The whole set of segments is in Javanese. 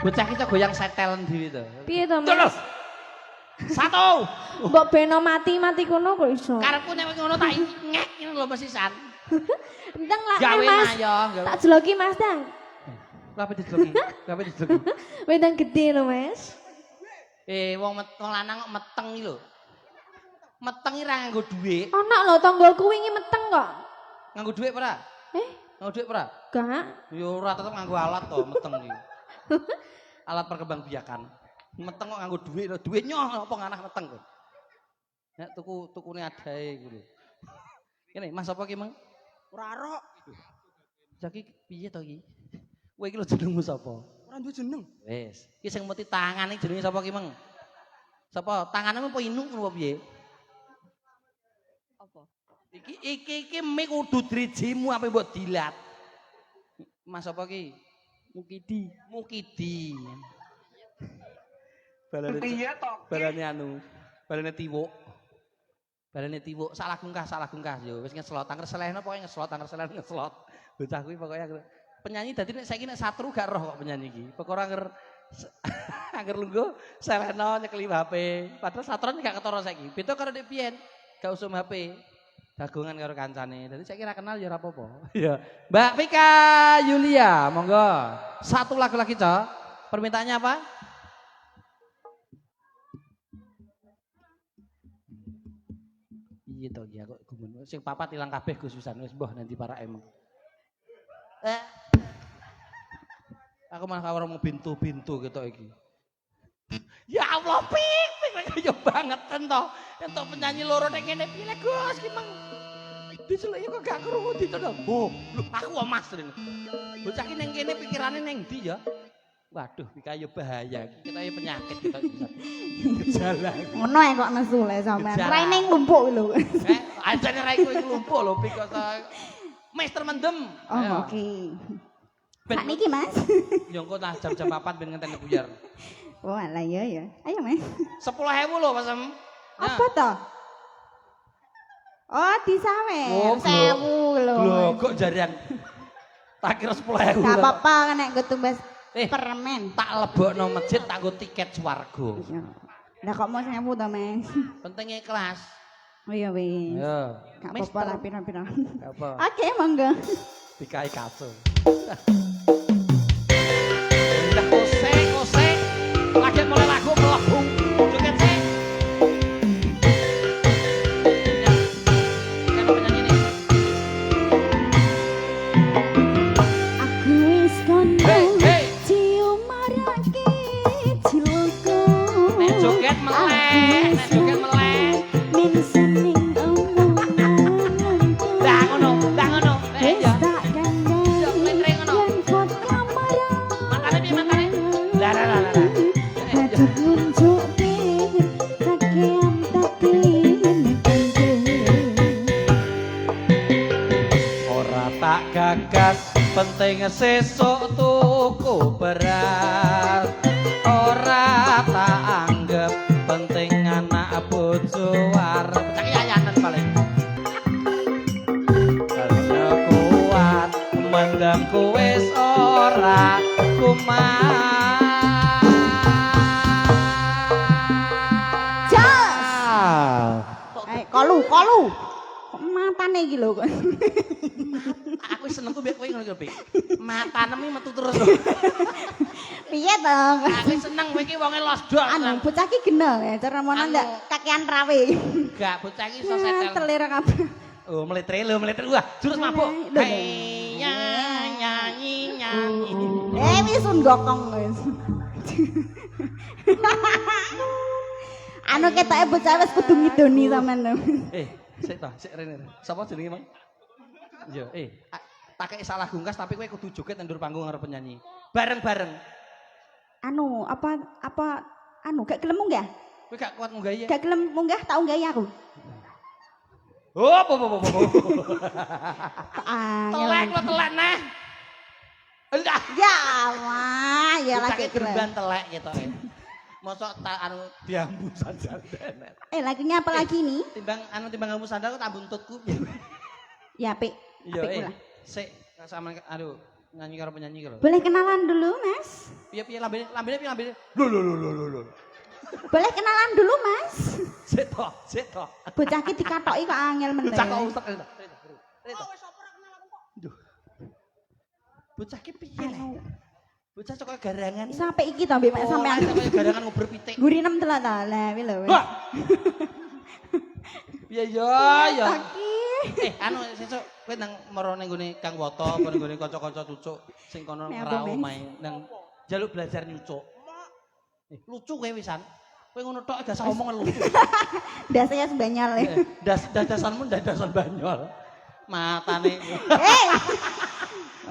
Bocah kita goyang setelan dhewe to. Piye to, Mas? Terus. Satu. Mbok beno mati-mati kono kok iso. Karepku nek ngono tak ngek ngono lho mesisan. Enteng lak Gawe Mas. mayong. Tak jeloki Mas Dang. Apa dijloki? Apa dijloki? Wedang gede lho, Mas. Wong lanang kok meteng iki lho. Meteng iki ra nganggo dhuwit. Ana lho tanggoku wingi meteng kok. Nganggo dhuwit ora? Nganggo dhuwit ora? Gak. Ya ora tetep nganggo alat to meteng iki. Alat perkembangbiakan. Meteng kok nganggo dhuwit lho. Dhuwit nyoh apa nganah meteng kok. Nek tukune adae iku lho. Kene Mas apa ki, Mang? Ora arok. Jaki piye to iki? Kowe iki lho jenengmu sapa? Ora duwe jeneng. Wis, iki sing mesti tangan iki jenenge sapa ki, Mang? Sapa? Tanganmu apa inuk apa piye? Apa? Iki mik kudu drijimu apa mbok dilat. Mas apa ki? Mukidi. Mukidi. Balane Piye to? balane anu, balane tiwuk. Balane tiwuk salah gungkah yo wis ngeslot angger selehno pokoke ngeslot angger selehno ngeslot. Bocah kuwi pokoke penyanyi dadi nek saiki nek satru gak roh kok penyanyi iki. Perkara angger lungguh selehno nyekeli HP. Padahal satron gak ketara saiki. Beda karo nek biyen gak usum HP. Dagongan karo kancane. Dadi saiki ra kenal ya ora apa-apa. Iya. Mbak Vika Yulia, monggo. Satu lagu lagi, Cok. Permintaannya apa? Iya to ya kok gumun. Sing papat ilang kabeh Gus Wisan wis mbah nanti para emang. Aku malah kawaro mau bintu-bintu gitu iki. Ya Allah, pik yo banget to. Entuk penyanyi loro nek ngene piye Gus ki mang. Diceluk kok gak krungu ditodong. Oh, lho aku Mas rene. Bocah ki ning kene pikirane ning ndi ya? Waduh, iki kaya bahaya. Kita ya penyakit kita bisa. Gejala. Ngono ae kok nesu le sampean. Raine nglumpuk lho. Ajane raiku iki lumpuk lho pik kok Mister Mendem. Oh, oke. Sak niki, Mas. Ya engko lah jam-jam 4 ben ngenteni buyar. Oh, alah ya. Ayo, Mas. 10.000 lho, Mas. Apa to? Oh, disawer. 1000 lho. Lho, kok jarian. Tak kira 10.000. Gak apa-apa nek nggo tumbas permen. Tak lebokno masjid tak nggo tiket swarga. Lah kok mau 1000 to, Mas? Penting ikhlas. Oh iya wis. Ya. Gak apa-apa lah pira-pira. Gak apa. Oke, monggo. Dikai kaso. Udah kose. Lagi mulai lagu melebung. Joget sih. Kenapa penyanyi ini? Aku wis kono. Hey. Cium marake ciloko. Nek joget meleh. Min sening omongan. Dah ngono. Wis Ya. tak kandhani. Yo, mletre ngono. Yen kot kamara. Matane piye matane? Lah. Aduh nunjuk kakean taklin Ora tak gagas penting sesuk tuku beras. Ora tak anggap penting anak bojo arep. Cak yayanan paling. Karena kuat mendamku wis ora kumat. Kolu. Kok matane iki lho kok. Aku senengku biar kowe ngono iki, Pik. Matane mi metu terus. Piye to? Aku seneng kowe iki wonge losdok. Anu bocah iki genel ya, cara mono ndak kakean rawe. Gak bocah iki iso setel. Telir kabeh. Oh, meletre. Wah, jurus mabuk. Lho. Hei, nyanyi. Wis gokong wis. Anu ketoke bocah wis kudu ngidoni sampean lho. Sik rene. Sapa jenenge, Mang? Iya, tak kei salah gungkas tapi kowe kudu joget ndur panggung karo penyanyi. Bareng-bareng. Anu, apa anu gak gelem munggah? Kowe gak kuat munggah ya? Gak gelem munggah tak unggahi aku. Oh, telek nah. Enggak. Ya, wah, ya lagi gerban telek gitu. Mosok tak anu diambu sandal denet. Lagunya apa lagi nih? Timbang ambu sandal kok tak buntutku. Ya, Pik. Iya, sik sama aduh nyanyi karo penyanyi karo. Boleh kenalan dulu, Mas? Piye lambene piye. Lho. Boleh kenalan dulu, Mas. Sik to. Bocah ki dikatoki kok angel meneh. Bocah kok ustek. Duh. Bocah ki piye le? Bocah kok garangan. Sampai iki to mbek mek sampean. Kok garangan ngobrol pitik. Guri 6 telat ta. Lah kuwi lho. Piye ya. Taki. Anu sesuk kowe nang marane nggone Kang Woto apa nggone kanca-kanca cucuk sing kono ngrau omahe nang njaluk belajar nyucuk. Lucu kowe wisan. Kowe ngono tok gak usah omong lucu. Dasnya sebanyol. Dasanmu dadasan banyol. Matane.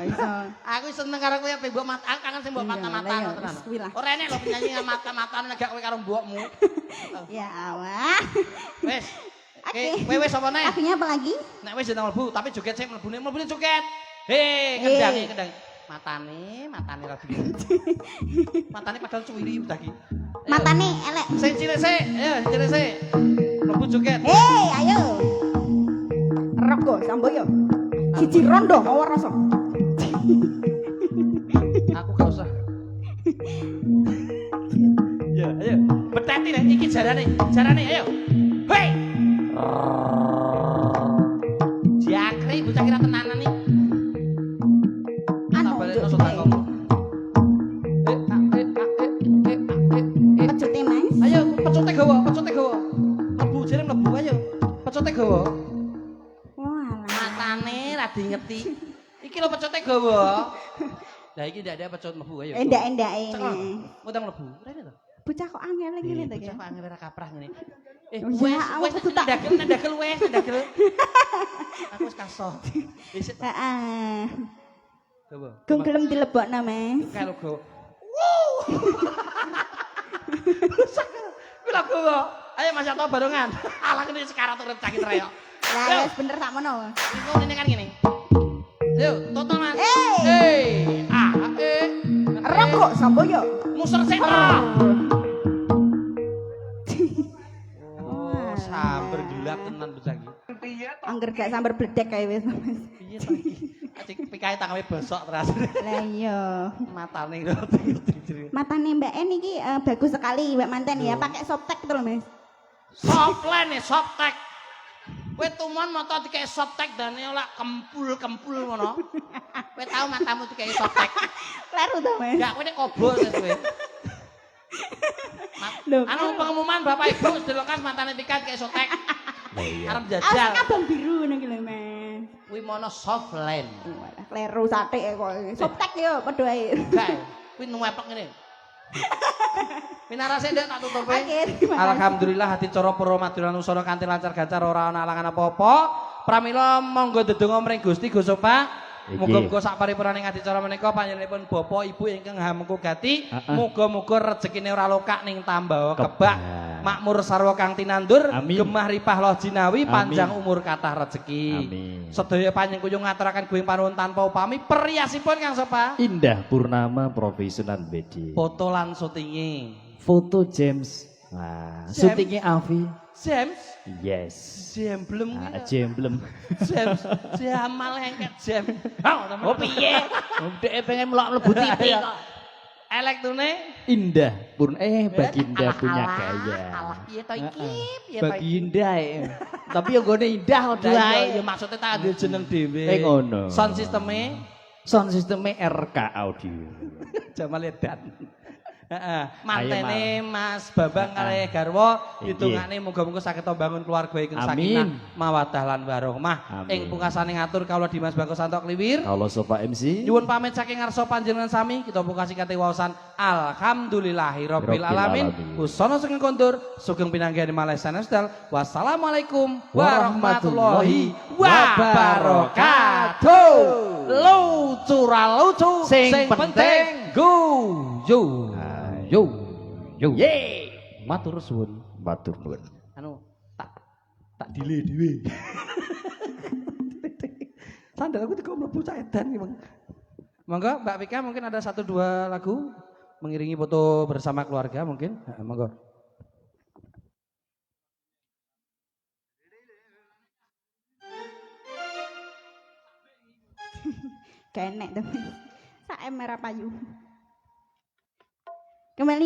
Iso. Aku seneng karo kowe ape mbok mata kangen sing mbok mata-mata tenan. Ora enek lho penyanyi mata-matane gak kowe karo mbokmu. Ya Allah. Wis. Kowe wis apa neh? Lagunya apa lagi? Nek wis jeneng mlebu tapi joget sik mlebune joget. Kendangi. Matane rabi. Matane padahal cuwiri udah ki. Matane elek. Sing cilik sik, ayo cilik sik. Mlebu joget. Ayo. Rego samboyo. Siji rondo mawa rasa. Aku gak usah. Ya, ayo. Betati nek iki jarane ayo. Hei. Jakri bocah kira tenanan iki. Anu pecute Mas. Ayo pecute gawa. Mlebu jere mlebu ayo. Pecute gawa. Walah. Matane ra diingeti. Iki lho pecute gawa. Lah iki ndak ada pecut mlebu ayo. Endak-endake Cekal. ini. Ngutang mlebu. Rene to. Bocah kok angel ngene to Bocah ya. kok angel ora kaprah ngene. Wes kudu tak ndagel. Aku wis kaso. Wis heeh. coba. Gong gelem dilebokno, Mas. Kae logo. Wow. Kuwi lagu kok. Ayo Mas Yato barengan. Alah kene sekarang turut cakit reyok. Lah wis bener sakmono. Iku ngene kan ngene. Ayo, tonton Mas. Rokok samboyo. Muser sik to. Oh, sambar gelap tenan bocah iki. Angger gak sambar bledek kae wis. Piye to iki? Acik pikae tangawe bosok teras. Lah iya. Matane Matane Mbak En iki bagus sekali Mbak Manten ya, pakai softtek itu loh Mas. Softtek. Kowe tumon mata dikek softtek dane ora kempul ngono. Kowe tau matamu dikek softtek. Kleru to Mas. Enggak kowe nek kobol kowe. Anu pengumuman Bapak Ibu sedelokan matane tiket dikek softtek. Arep jajal. Abang biru nang iki lho Mas. Kuwi mono softland. Walah kleru sathik kok. Softtek yo padha ae. Enggak. Kuwi nuwepek ngene. Minarase ndek tak tutupi. Oke, Alhamdulillah hati cara para maduran usana kanthi lancar gacar ora ana alangan apa-apa. Pramila monggo ndedonga mring Gusti Gus Pak. Muga-muga sak paripurane adicara menika panjenenganipun Bapak Ibu ingkang hamengku gati, muga-muga rezekine ora lokak ning tambah kebak, makmur sarwa kang tinandur, gemah ripah loh jinawi, panjang umur kathah rezeki. Sedaya panjenengan ngaturaken guing panuwun tanpa upami, periasipun Kang Sopa. Indah Purnama Profesional BD. Foto lan syutinge. Foto James. Wah, syutingnya Avi. James? Yes. Jemblem Jemblem. James, jamal engket Jam. Oh piye? Dhek pengen mlebu TV kok. Elektune Indah Baginda punya gaya. Alah piye to iki? Piye to? Baginda tapi yo gone indah kok Ya maksudnya tak ambil jeneng dhewe. Ngono. Sound sisteme RK Audio. Jamal Edan. Mantene Mas Bambang kalih garwa hitungane muga-muga saged bangun keluarga ingkang sakinah mawaddah lan warahmah. Ing pungkasane ngatur kawula Dimas Bangko Santok Kliwir. Kalau Sofa MC. Nyuwun pamit saking ngarsa panjenengan sami kita pungkasi kanthi waosan alhamdulillahirabbil alamin. Usana saking kondur sugeng pinanggihane Malaysian Style. Wassalamualaikum warahmatullahi wabarakatuh. Lucu ra lucu sing penting guyu. Yo. Ye. Matur suwun. Anu tak dile dhewe. Sandal aku teko mlebu cah edan iki, Bang. Monggo Mbak Pika mungkin ada 1-2 lagu mengiringi foto bersama keluarga mungkin. Monggo. Kenek to. Sak merah payu. Kembali